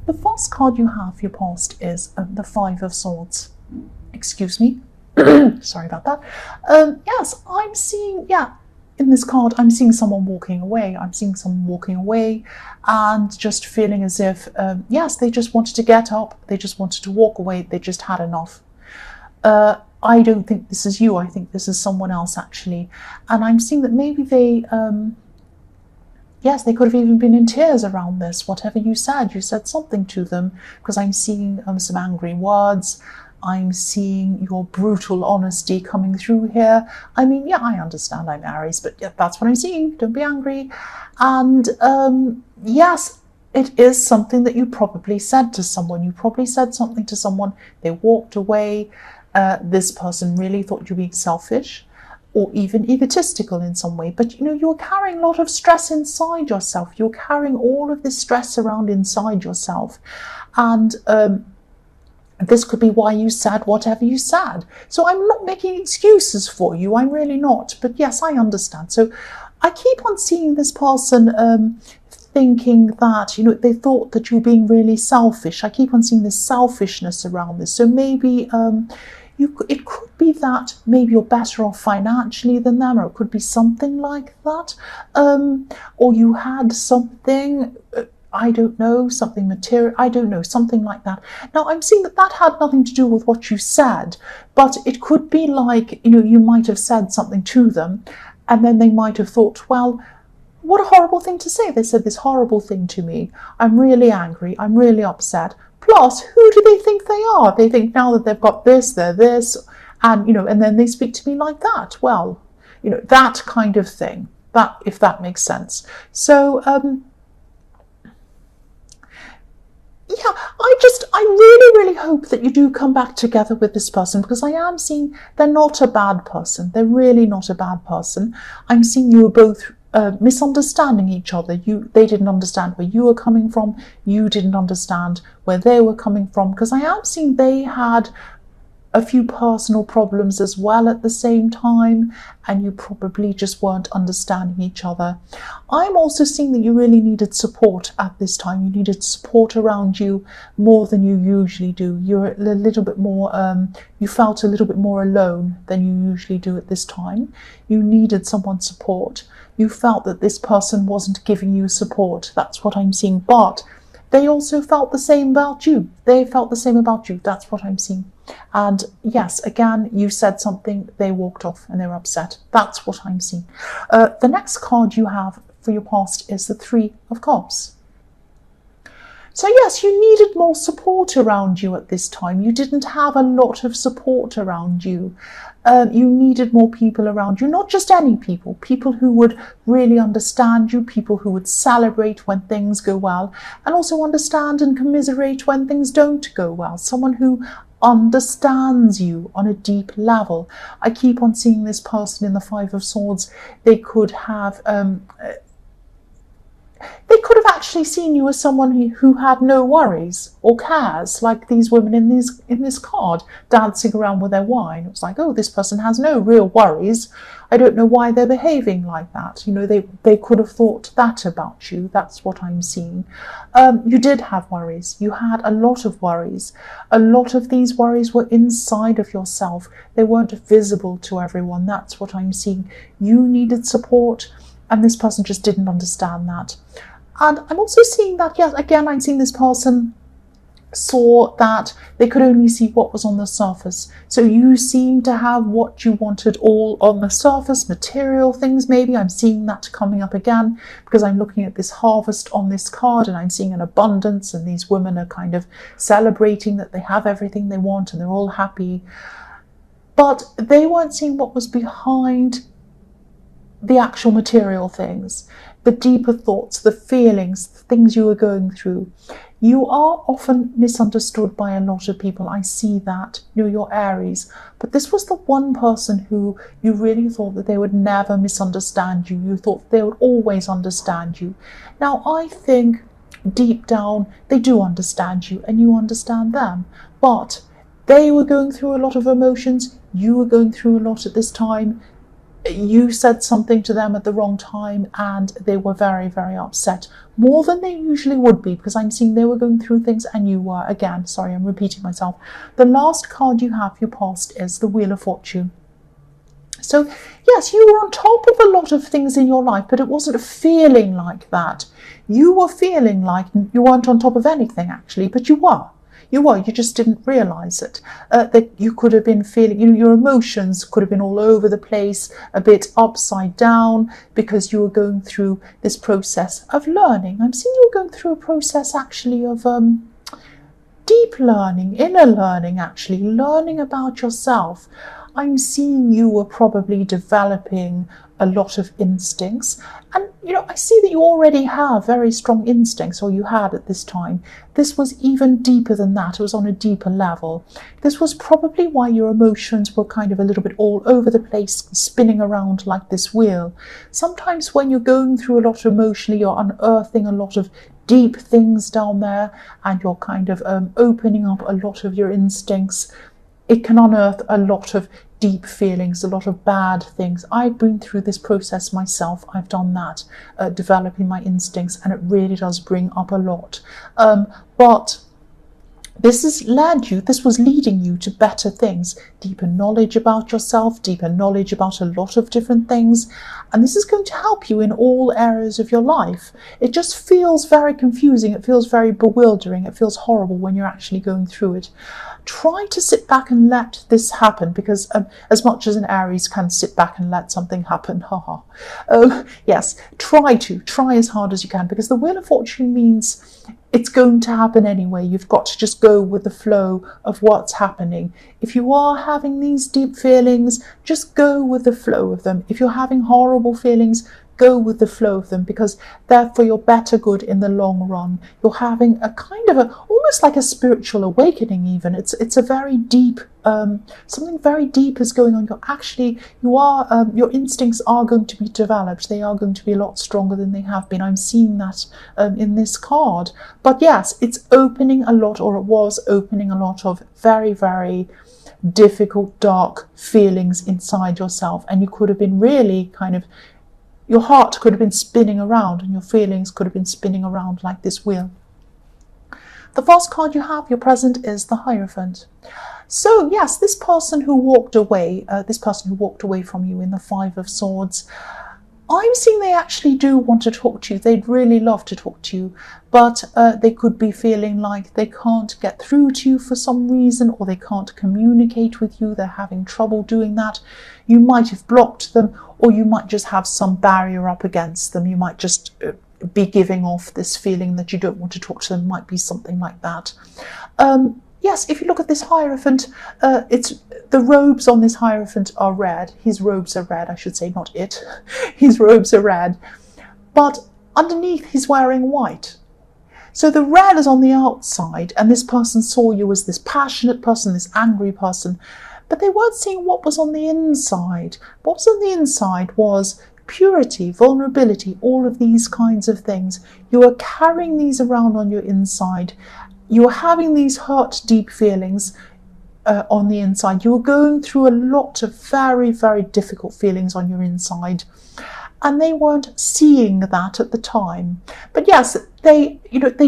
the first card you have for your past is the Five of Swords. Excuse me. Sorry about that. Yes, I'm seeing, in this card, I'm seeing someone walking away. I'm seeing someone walking away and just feeling as if, yes, they just wanted to get up. They just wanted to walk away. They just had enough. I don't think this is you. I think this is someone else, actually. And I'm seeing that maybe they, yes, they could have even been in tears around this. Whatever you said something to them, because I'm seeing some angry words. I'm seeing your brutal honesty coming through here. I mean, yeah, I understand I'm Aries, but yeah, that's what I'm seeing. Don't be angry. And yes, it is something that you probably said to someone. You probably said something to someone. They walked away. This person really thought you were being selfish or even egotistical in some way. But, you're carrying a lot of stress inside yourself. You're carrying all of this stress around inside yourself. And this could be why you said whatever you said. So I'm not making excuses for you. I'm really not. But yes, I understand. So I keep on seeing this person thinking that, they thought that you were being really selfish. I keep on seeing this selfishness around this. So maybe it could be that maybe you're better off financially than them, or it could be something like that. Or you had something... I don't know, something material, I don't know, something like that. Now, I'm seeing that had nothing to do with what you said, but it could be like, you might have said something to them, and then they might have thought, well, what a horrible thing to say. They said this horrible thing to me. I'm really angry. I'm really upset. Plus, who do they think they are? They think now that they've got this, they're this, and, and then they speak to me like that. Well, that kind of thing, if that makes sense. So, yeah, I really, really hope that you do come back together with this person, because I am seeing they're not a bad person. They're really not a bad person. I'm seeing you were both misunderstanding each other. They didn't understand where you were coming from. You didn't understand where they were coming from, because I am seeing they had a few personal problems as well at the same time, and you probably just weren't understanding each other. I'm also seeing that you really needed support at this time. You needed support around you more than you usually do. You're a little bit more, you felt a little bit more alone than you usually do at this time. You needed someone's support. You felt that this person wasn't giving you support. That's what I'm seeing. But they also felt the same about you. They felt the same about you. That's what I'm seeing. And yes, again, you said something, they walked off and they were upset. That's what I'm seeing. The next card you have for your past is the Three of Cups. So yes, you needed more support around you at this time. You didn't have a lot of support around you. You needed more people around you, not just any people, people who would really understand you, people who would celebrate when things go well, and also understand and commiserate when things don't go well. Someone who understands you on a deep level. I keep on seeing this person in the Five of Swords. They could have actually seen you as someone who had no worries or cares, like these women in this card dancing around with their wine. It was like, oh, this person has no real worries. I don't know why they're behaving like that. They could have thought that about you. That's what I'm seeing. You did have worries. You had a lot of worries. A lot of these worries were inside of yourself. They weren't visible to everyone. That's what I'm seeing. You needed support, and this person just didn't understand that. And I'm also seeing that, yes, again, I'm seeing this person saw that they could only see what was on the surface. So you seem to have what you wanted all on the surface, material things maybe. I'm seeing that coming up again because I'm looking at this harvest on this card and I'm seeing an abundance, and these women are kind of celebrating that they have everything they want and they're all happy. But they weren't seeing what was behind the actual material things, the deeper thoughts, the feelings, the things you were going through. You are often misunderstood by a lot of people. I see that. You're Aries. But this was the one person who you really thought that they would never misunderstand you. You thought they would always understand you. Now, I think deep down they do understand you and you understand them. But they were going through a lot of emotions. You were going through a lot at this time. you said something to them at the wrong time and they were very, very upset, more than they usually would be, because I'm seeing they were going through things and you were. Again, sorry, I'm repeating myself. The last card you have, your past, is the Wheel of Fortune. So yes, you were on top of a lot of things in your life, but it wasn't feeling like that. You were feeling like you weren't on top of anything, actually, but you were. You just didn't realise it. That you could have been feeling, your emotions could have been all over the place, a bit upside down, because you were going through this process of learning. I'm seeing you were going through a process, actually, of deep learning, inner learning, actually, learning about yourself. I'm seeing you were probably developing a lot of instincts. And, I see that you already have very strong instincts, or you had at this time. This was even deeper than that. It was on a deeper level. This was probably why your emotions were kind of a little bit all over the place, spinning around like this wheel. Sometimes when you're going through a lot emotionally, you're unearthing a lot of deep things down there, and you're kind of opening up a lot of your instincts. It can unearth a lot of deep feelings, a lot of bad things. I've been through this process myself. I've done that, developing my instincts, and it really does bring up a lot. But this was leading you to better things, deeper knowledge about yourself, deeper knowledge about a lot of different things. And this is going to help you in all areas of your life. It just feels very confusing. It feels very bewildering. It feels horrible when you're actually going through it. Try to sit back and let this happen, because as much as an Aries can sit back and let something happen, yes, try as hard as you can, because the Wheel of Fortune means it's going to happen anyway. You've got to just go with the flow of what's happening. If you are having these deep feelings, just go with the flow of them. If you're having horrible feelings, go with the flow of them, because they're for your better good in the long run. You're having a kind of almost like a spiritual awakening even. It's a very deep, something very deep is going on. Your instincts are going to be developed. They are going to be a lot stronger than they have been. I'm seeing that in this card. But yes, it's opening a lot, or it was opening a lot of very, very difficult, dark feelings inside yourself. And you could have been really kind of, your heart could have been spinning around, and your feelings could have been spinning around like this wheel. The first card you have, your present, is the Hierophant. So yes, this person who walked away from you in the Five of Swords, I'm seeing they actually do want to talk to you. They'd really love to talk to you, but they could be feeling like they can't get through to you for some reason, or they can't communicate with you. They're having trouble doing that. You might have blocked them, or you might just have some barrier up against them. You might just be giving off this feeling that you don't want to talk to them. Might be something like that. Yes, if you look at this Hierophant, the robes on this Hierophant are red. His robes are red, I should say, not it. His robes are red. But underneath he's wearing white. So the red is on the outside, and this person saw you as this passionate person, this angry person, but they weren't seeing what was on the inside. What was on the inside was purity, vulnerability, all of these kinds of things. You are carrying these around on your inside. You are having these hurt, deep feelings on the inside. You are going through a lot of very, very difficult feelings on your inside. And they weren't seeing that at the time. But yes, they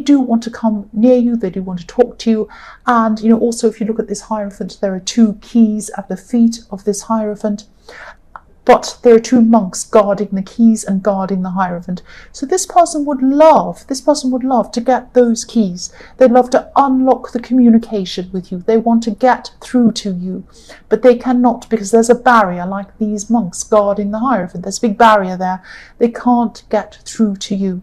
do want to come near you. They do want to talk to you. And, also if you look at this Hierophant, there are two keys at the feet of this Hierophant. But there are two monks guarding the keys and guarding the Hierophant. So this person would love to get those keys. They'd love to unlock the communication with you. They want to get through to you, but they cannot, because there's a barrier, like these monks guarding the Hierophant. There's a big barrier there. They can't get through to you.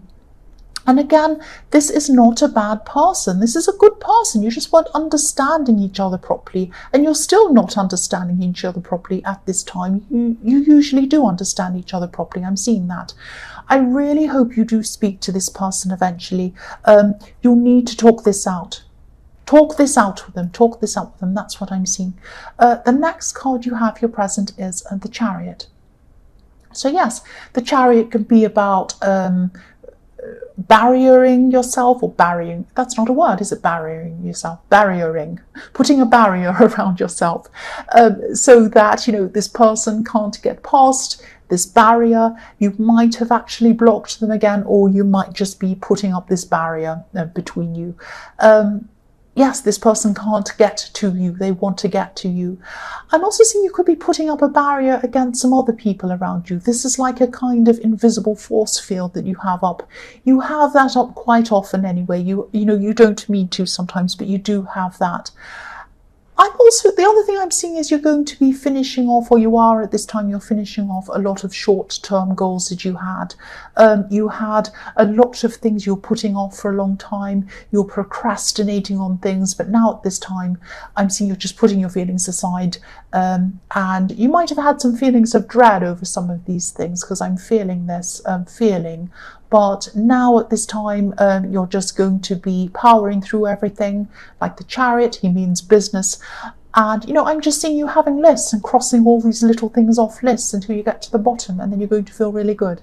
And again, this is not a bad person. This is a good person. You just weren't understanding each other properly, and you're still not understanding each other properly at this time. You usually do understand each other properly. I'm seeing that. I really hope you do speak to this person eventually. You'll need to talk this out. Talk this out with them. Talk this out with them. That's what I'm seeing. The next card you have, your present, is the Chariot. So yes, the Chariot can be about barriering yourself, or barriering, that's not a word, is it? Barriering yourself, barriering, putting a barrier around yourself, so that, you know, this person can't get past this barrier. You might have actually blocked them again, or you might just be putting up this barrier between you. Yes, this person can't get to you. They want to get to you. I'm also seeing you could be putting up a barrier against some other people around you. This is like a kind of invisible force field that you have up. You have that up quite often anyway. You know, you don't mean to sometimes, but you do have that. I'm also, the other thing I'm seeing is you're going to be finishing off, or you are at this time, you're finishing off a lot of short-term goals that you had. You had a lot of things you're putting off for a long time. You're procrastinating on things, but now at this time, I'm seeing you're just putting your feelings aside. And you might have had some feelings of dread over some of these things, because I'm feeling this feeling. But now at this time, you're just going to be powering through everything. Like the Chariot, he means business. And, you know, I'm just seeing you having lists and crossing all these little things off lists until you get to the bottom, and then you're going to feel really good.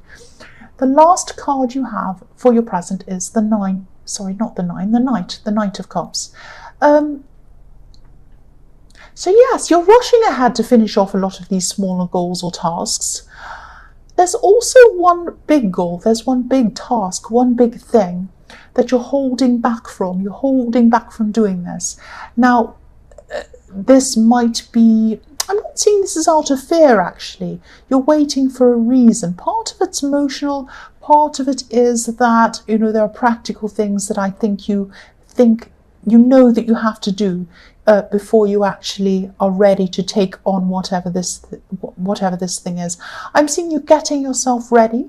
The last card you have for your present is the Knight, the Knight of Cups. So yes, you're rushing ahead to finish off a lot of these smaller goals or tasks. There's also one big goal, there's one big task, one big thing that you're holding back from. You're holding back from doing this. Now, this might be, I'm not saying this is out of fear actually. You're waiting for a reason. Part of it's emotional, part of it is that, you know, there are practical things that I think you know that you have to do before you actually are ready to take on whatever this thing is. I'm seeing you getting yourself ready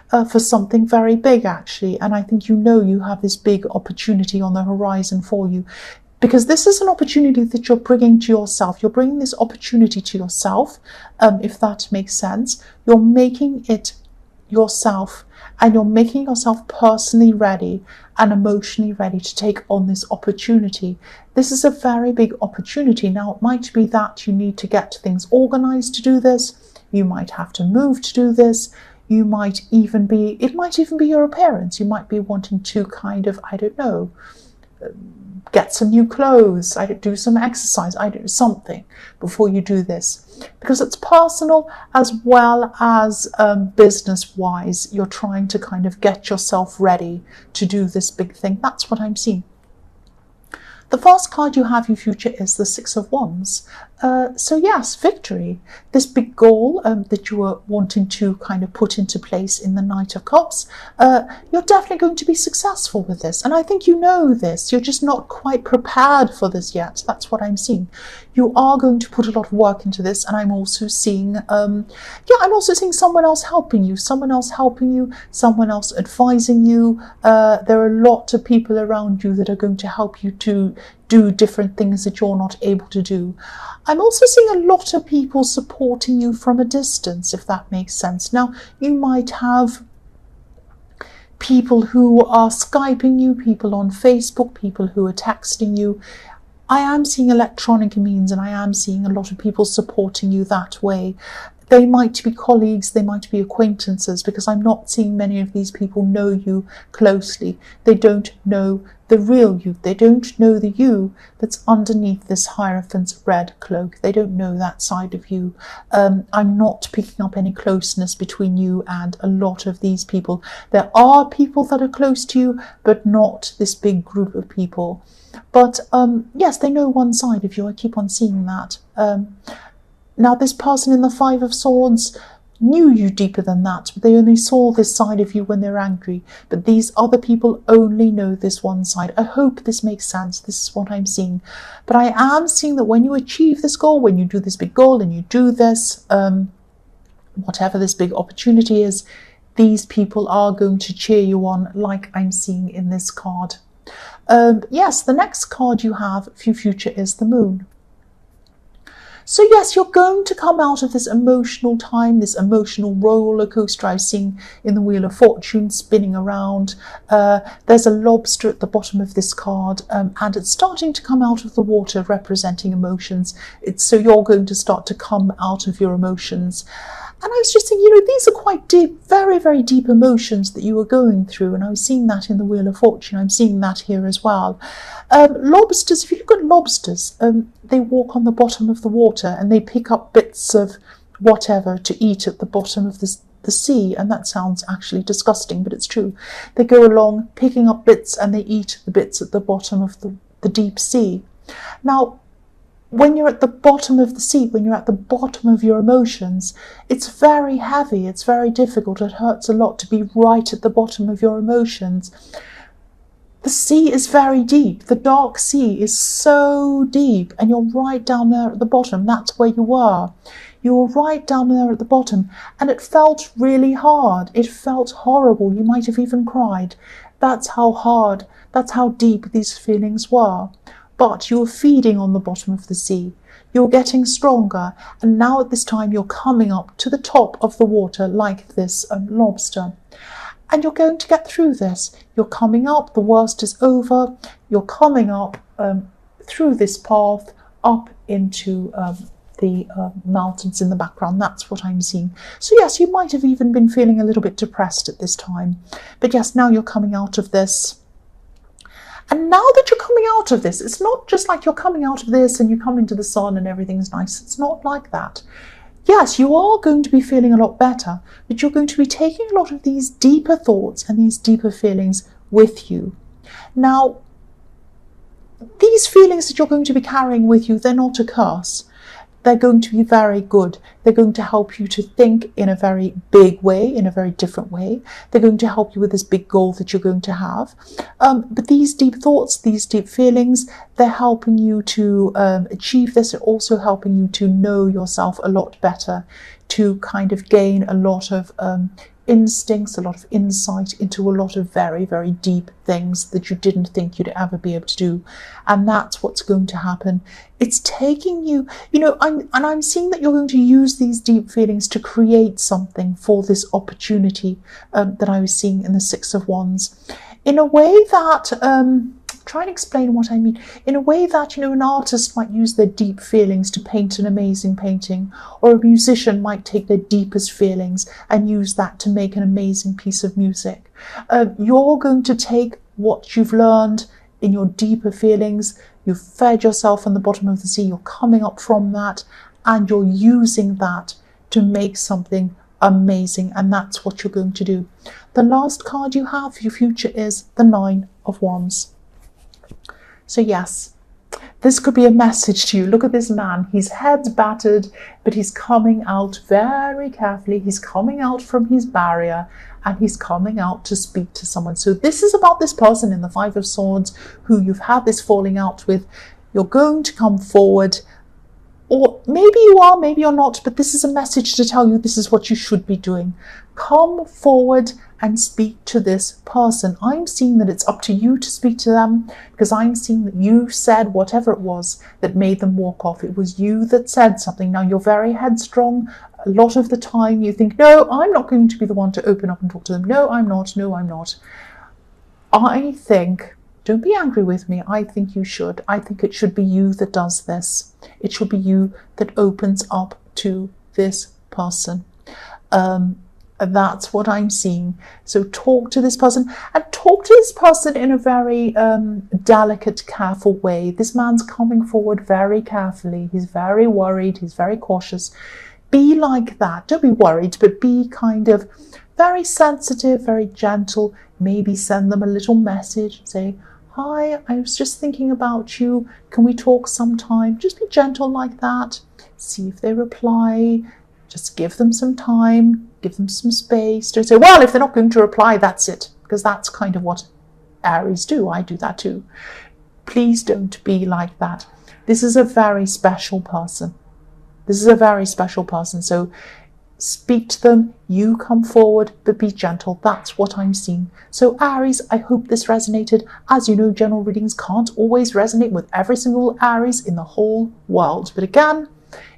for something very big actually, and I think you know you have this big opportunity on the horizon for you, because this is an opportunity that you're bringing to yourself. You're bringing this opportunity to yourself, if that makes sense. You're making it yourself, and you're making yourself personally ready and emotionally ready to take on this opportunity. This is a very big opportunity. Now, it might be that you need to get things organized to do this. You might have to move to do this. It might even be your appearance. You might be wanting to kind of, I don't know, get some new clothes, do some exercise, something before you do this. Because it's personal as well as business-wise. You're trying to kind of get yourself ready to do this big thing. That's what I'm seeing. The first card you have in future is the Six of Wands. So yes, victory. This big goal that you were wanting to kind of put into place in the Knight of Cups, you're definitely going to be successful with this. And I think you know this. You're just not quite prepared for this yet. That's what I'm seeing. You are going to put a lot of work into this. And I'm also seeing, I'm also seeing someone else helping you, someone else advising you. There are a lot of people around you that are going to help you to do different things that you're not able to do. I'm also seeing a lot of people supporting you from a distance, if that makes sense. Now, you might have people who are Skyping you, people on Facebook, people who are texting you. I am seeing electronic means, and I am seeing a lot of people supporting you that way. They might be colleagues, they might be acquaintances, because I'm not seeing many of these people know you closely. They don't know the real you. They don't know the you that's underneath this Hierophant's red cloak. They don't know that side of you. I'm not picking up any closeness between you and a lot of these people. There are people that are close to you, but not this big group of people. But yes, they know one side of you. I keep on seeing that. Now, this person in the Five of Swords knew you deeper than that, but they only saw this side of you when they're angry. But these other people only know this one side. I hope this makes sense. This is what I'm seeing. But I am seeing that when you achieve this goal, when you do this big goal and you do this, whatever this big opportunity is, these people are going to cheer you on, like I'm seeing in this card. Yes, the next card you have for your future is the Moon. So yes, you're going to come out of this emotional time, this emotional roller coaster I've seen in the Wheel of Fortune spinning around. There's a lobster at the bottom of this card, and it's starting to come out of the water, representing emotions. So you're going to start to come out of your emotions. And I was just thinking, you know, these are quite deep, very, very deep emotions that you were going through. And I was seeing that in the Wheel of Fortune. I'm seeing that here as well. Lobsters, if you look at lobsters, they walk on the bottom of the water and they pick up bits of whatever to eat at the bottom of the sea. And that sounds actually disgusting, but it's true. They go along picking up bits and they eat the bits at the bottom of the deep sea. Now, when you're at the bottom of the sea, when you're at the bottom of your emotions, it's very heavy, it's very difficult, it hurts a lot to be right at the bottom of your emotions. The sea is very deep, the dark sea is so deep, and you're right down there at the bottom. That's where you were. You were right down there at the bottom, and it felt really hard. It felt horrible. You might have even cried. That's how hard, that's how deep these feelings were. But you're feeding on the bottom of the sea. You're getting stronger. And now at this time, you're coming up to the top of the water like this lobster. And you're going to get through this. You're coming up. The worst is over. You're coming up through this path up into the mountains in the background. That's what I'm seeing. So yes, you might have even been feeling a little bit depressed at this time. But yes, now you're coming out of this. And now that you're coming out of this, it's not just like you're coming out of this and you come into the sun and everything's nice. It's not like that. Yes, you are going to be feeling a lot better, but you're going to be taking a lot of these deeper thoughts and these deeper feelings with you. Now, these feelings that you're going to be carrying with you, they're not a curse. They're going to be very good. They're going to help you to think in a very big way, in a very different way. They're going to help you with this big goal that you're going to have. But these deep thoughts, these deep feelings, they're helping you to achieve this. They're also helping you to know yourself a lot better, to kind of gain a lot of instincts, a lot of insight into a lot of very, very deep things that you didn't think you'd ever be able to do. And that's what's going to happen. It's taking you, you know, I'm seeing that you're going to use these deep feelings to create something for this opportunity that I was seeing in the Six of Wands. In a way that, try and explain what I mean. In a way that, you know, an artist might use their deep feelings to paint an amazing painting, or a musician might take their deepest feelings and use that to make an amazing piece of music. You're going to take what you've learned in your deeper feelings, you've fed yourself on the bottom of the sea, you're coming up from that, and you're using that to make something amazing, and that's what you're going to do. The last card you have for your future is the Nine of Wands. So yes, this could be a message to you. Look at this man. His head's battered, but he's coming out very carefully. He's coming out from his barrier and he's coming out to speak to someone. So this is about this person in the Five of Swords who you've had this falling out with. You're going to come forward, or maybe you are, maybe you're not, but this is a message to tell you this is what you should be doing. Come forward and speak to this person. I'm seeing that it's up to you to speak to them, because I'm seeing that you said whatever it was that made them walk off. It was you that said something. Now, you're very headstrong. A lot of the time you think, no, I'm not going to be the one to open up and talk to them. No, I'm not. No, I'm not. I think, don't be angry with me, I think you should. I think it should be you that does this. It should be you that opens up to this person. That's what I'm seeing. So talk to this person, and talk to this person in a very delicate, careful way. This man's coming forward very carefully. He's very worried. He's very cautious. Be like that. Don't be worried, but be kind of very sensitive, very gentle. Maybe send them a little message. Say, hi, I was just thinking about you. Can we talk sometime? Just be gentle like that. See if they reply. Just give them some time. Give them some space. Don't say, well, if they're not going to reply, that's it. Because that's kind of what Aries do. I do that too. Please don't be like that. This is a very special person. This is a very special person. So speak to them. You come forward, but be gentle. That's what I'm seeing. So Aries, I hope this resonated. As you know, general readings can't always resonate with every single Aries in the whole world. But again,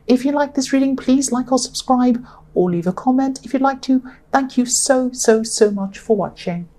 if you like this reading, please like or subscribe, or leave a comment if you'd like to. Thank you so much for watching.